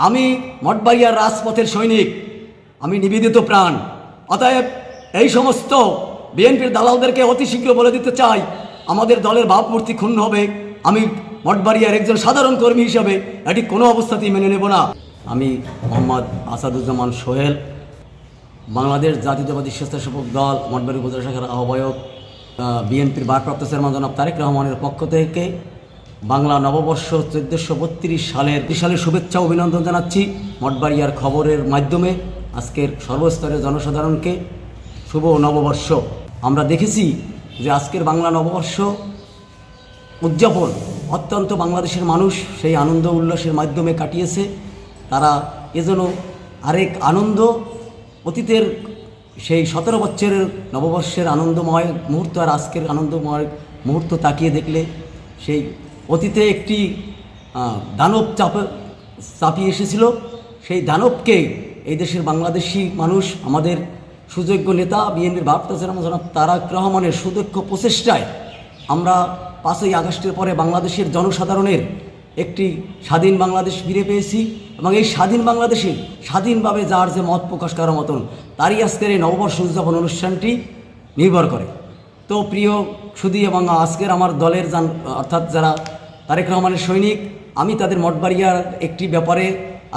আমি মঠবাড়িয়ার রাজপথের সৈনিক, আমি নিবেদিত প্রাণ। অতএব এই সমস্ত বিএনপির দালালদেরকে অতি শীঘ্র বলে দিতে চাই, আমাদের দলের ভাবমূর্তি ক্ষুণ্ণ হবে। আমি মঠবাড়িয়ার একজন সাধারণ কর্মী হিসাবে এটি কোনো অবস্থাতেই মেনে নেব না। আমি মোহাম্মদ আসাদুজ্জামান সোহেল, বাংলাদেশ জাতীয়তাবাদী স্বেচ্ছাসেবক দল মঠবাড়িয়া উপজেলা শাখার আহ্বায়ক, বিএনপির ভারপ্রাপ্ত চেয়ারম্যান জনাব তারেক রহমানের পক্ষ থেকে বাংলা নববর্ষ 1432 সালের শুভেচ্ছা অভিনন্দন জানাচ্ছি। মঠবাড়িয়ার খবরের মাধ্যমে আজকের সর্বস্তরের জনসাধারণকে শুভ নববর্ষ। আমরা দেখেছি যে আজকের বাংলা নববর্ষ উদযাপন অত্যন্ত বাংলাদেশের মানুষ সেই আনন্দ উল্লাসের মাধ্যমে কাটিয়েছে। তারা এজন্য আরেক আনন্দ, অতীতের সেই 17 বছরের নববর্ষের আনন্দময় মুহূর্ত আর আজকের আনন্দময় মুহূর্ত তাকিয়ে দেখলে সেই অতীতে একটি দানব চাপিয়ে এসেছিল, সেই দানবকে এই দেশের বাংলাদেশি মানুষ, আমাদের সুযোগ্য নেতা বিএনপির ভারপ্রাপ্ত চেয়ারম্যান জনাব তারেক রহমানের সুদক্ষ প্রচেষ্টায় আমরা 5ই আগস্টের পরে বাংলাদেশের জনসাধারণের একটি স্বাধীন বাংলাদেশ ফিরে পেয়েছি। এবং এই স্বাধীন বাংলাদেশে স্বাধীনভাবে যার যে মত প্রকাশ করার মতন, তারই আজকের এই নববর্ষ উদযাপন অনুষ্ঠানটি নির্ভর করে। তো প্রিয় সুধী এবং আজকের আমার দলের অর্থাৎ যারা তারেক রহমানের সৈনিক, আমি তাদের মঠবাড়িয়ার একটি ব্যাপারে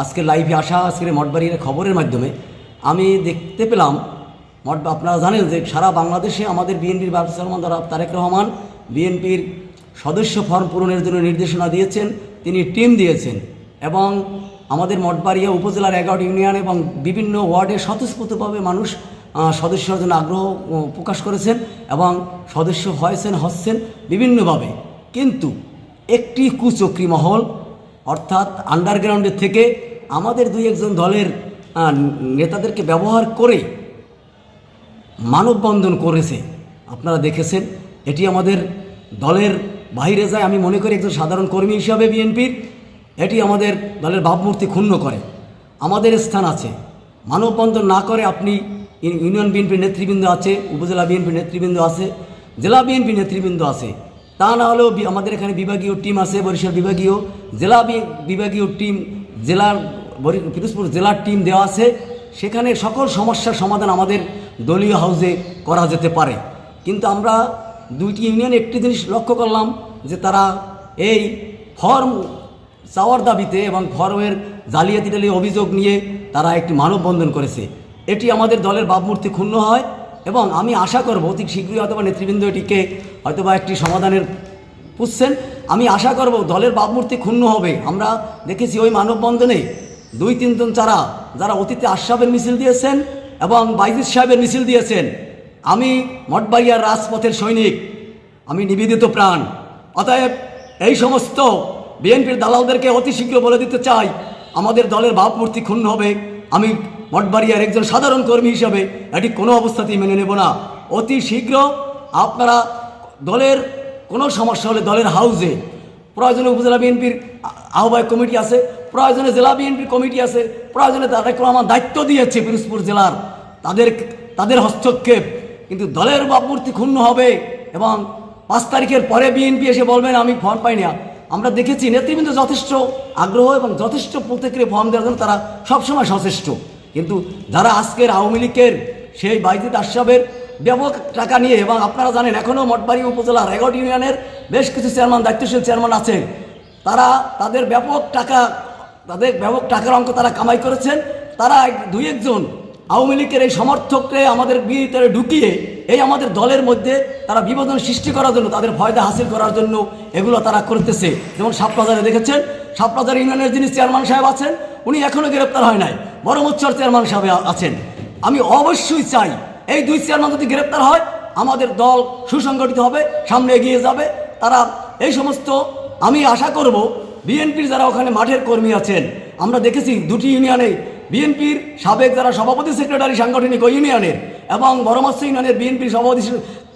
আজকে লাইভে আসা, আজকের মঠবাড়িয়ার খবরের মাধ্যমে আমি দেখতে পেলাম, আপনারা জানেন যে সারা বাংলাদেশে আমাদের বিএনপির ভারপ্রাপ্ত চেয়ারম্যান জনাব তারেক রহমান বিএনপির সদস্য ফর্ম পূরণের জন্য নির্দেশনা দিয়েছেন, তিনি টিম দিয়েছেন এবং আমাদের মঠবাড়িয়া উপজেলার 11টি ইউনিয়ন এবং বিভিন্ন ওয়ার্ডে স্বতঃস্ফূর্তভাবে মানুষ সদস্যর জন্য আগ্রহ প্রকাশ করেছেন এবং সদস্য হচ্ছেন বিভিন্নভাবে। কিন্তু একটি কুচক্রী মহল অর্থাৎ আন্ডারগ্রাউন্ডের থেকে আমাদের 2-1 দলের নেতাদেরকে ব্যবহার করে মানববন্ধন করেছে। আপনারা দেখেছেন, এটি আমাদের দলের বাইরে যায়। আমি মনে করি একজন সাধারণ কর্মী হিসাবে বিএনপির এটি আমাদের দলের ভাবমূর্তি ক্ষুণ্ণ করে। আমাদের স্থান আছে, মানববন্ধন না করে আপনি ইউনিয়ন বিএনপির নেতৃবৃন্দ আছে, উপজেলা বিএনপির নেতৃবৃন্দ আছে, জেলা বিএনপির নেতৃবৃন্দ আছে, তা না হলেও আমাদের এখানে বিভাগীয় টিম আছে, বরিশাল বিভাগীয়, জেলা বিভাগীয় টিম, জেলার পিরোজপুর জেলার টিম দেওয়া আছে। সেখানে সকল সমস্যার সমাধান আমাদের দলীয় হাউসে করা যেতে পারে। কিন্তু আমরা 2টি ইউনিয়নে একটি জিনিস লক্ষ্য করলাম যে তারা এই ফর্ম চাওয়ার দাবিতে এবং ফর্মের জালিয়াতি অভিযোগ নিয়ে তারা একটি মানববন্ধন করেছে। এটি আমাদের দলের ভাবমূর্তি ক্ষুণ্ণ হয় এবং আমি আশা করব অতি শীঘ্রই হয়তোবা নেতৃবৃন্দ এটিকে হয়তোবা একটি সমাধানের খুঁজছেন। আমি আশা করব দলের ভাবমূর্তি ক্ষুণ্ণ হবে। আমরা দেখেছি ওই মানববন্ধনে 2-3 জন যারা অতীতে আশরাফের মিছিল দিয়েছেন এবং বাইজিদ সাহেবের মিছিল দিয়েছেন। আমি মঠবাড়িয়ার রাজপথের সৈনিক, আমি নিবেদিত প্রাণ। অতএব এই সমস্ত বিএনপির দালালদেরকে অতি শীঘ্র বলে দিতে চাই, আমাদের দলের ভাবমূর্তি ক্ষুণ্ণ হবে। আমি মঠবাড়িয়ার একজন সাধারণ কর্মী হিসাবে এটি কোনো অবস্থাতেই মেনে নেব না। অতি শীঘ্র আপনারা দলের কোনো সমস্যা হলে দলের হাউসে, প্রয়োজনে উপজেলা বিএনপির আহ্বায়ক কমিটি আছে, প্রয়োজনে জেলা বিএনপির কমিটি আছে, প্রয়োজনে তারেক রহমান দায়িত্ব দিয়েছে পিরোজপুর জেলার, তাদের হস্তক্ষেপ। কিন্তু দলের ভাবমূর্তি ক্ষুণ্ণ হবে এবং 5 তারিখের পরে বিএনপি এসে বলবেন আমি ফর্ম পাই না। আমরা দেখেছি নেতৃবৃন্দ যথেষ্ট আগ্রহ এবং যথেষ্ট প্রত্যেকের ফর্ম দেওয়ার জন্য তারা সবসময় সচেষ্ট। কিন্তু যারা আজকের আওয়ামী লীগের সেই বাইজিদ আশরাফের ব্যাপক টাকা নিয়ে, এবং আপনারা জানেন এখনও মঠবাড়িয়া উপজেলার 11 ইউনিয়নের বেশ কিছু চেয়ারম্যান, দায়িত্বশীল চেয়ারম্যান আছেন, তারা তাদের ব্যাপক টাকার অঙ্ক তারা কামাই করেছেন। তারা 2-1 জন আওয়ামী লীগের এই সমর্থককে আমাদের ভিতরে ঢুকিয়ে এই আমাদের দলের মধ্যে তারা বিভাজন সৃষ্টি করার জন্য, তাদের ফায়দা হাসিল করার জন্য এগুলো তারা করতেছে। যেমন সাপবাজারে দেখেছেন, সাপবাজার ইউনিয়নের যিনি চেয়ারম্যান সাহেব আছেন উনি এখনও গ্রেপ্তার হয় নাই, বড় মোচ্ছর চেয়ারম্যান সাহেব আছেন। আমি অবশ্যই চাই এই 2 চেয়ারম্যান যদি গ্রেপ্তার হয় আমাদের দল সুসংগঠিত হবে, সামনে এগিয়ে যাবে। তারা এই সমস্ত, আমি আশা করব বিএনপির যারা ওখানে মাঠের কর্মী আছেন, আমরা দেখেছি 2টি ইউনিয়নে বিএনপির সাবেক যারা সভাপতি সেক্রেটারি সাংগঠনিক ওই ইউনিয়নের এবং বড়মাস্য ইউনিয়নের বিএনপির সভাপতি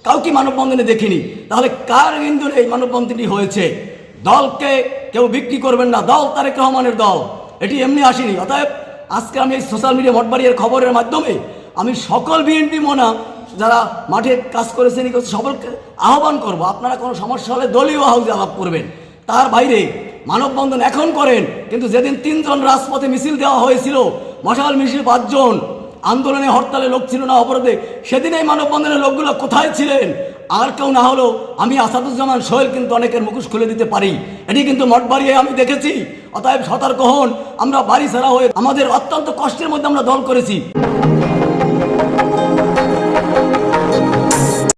কাউকে মানববন্ধনে দেখিনি। তাহলে কার ইন্ধনে এই মানববন্ধনটি হয়েছে? দলকে কেউ বিক্রি করবেন না, দল তারেক রহমানের দল, এটি এমনি আসেনি। অতএব আজকে আমি এই সোশ্যাল মিডিয়া মঠবাড়িয়ার খবরের মাধ্যমে আমি সকল বিএনপি মোনা যারা মাঠে কাজ করেছেন সকলকে আহ্বান করব, আপনারা কোনো সমস্যা হলে দলীয় হাউসে আলাপ করবেন। তার বাইরে মানববন্ধন এখন করেন, কিন্তু যেদিন 3 জন রাজপথে মিছিল দেওয়া হয়েছিল, মশাল মিছিল 5 জন, আন্দোলনে হরতালে লোক ছিল না অবরোধে, সেদিন এই মানববন্ধনের লোকগুলো কোথায় ছিলেন? আর কেউ না হলো আমি আসাদুজ্জামান সোহেল কিন্তু অনেকের মুখোশ খুলে দিতে পারি, এটি কিন্তু মঠ বাড়িয়ে আমি দেখেছি। অতএব সতর্ক হন, আমরা বাড়ি ছাড়া হয়ে আমাদের অত্যন্ত কষ্টের মধ্যে আমরা দল করেছি।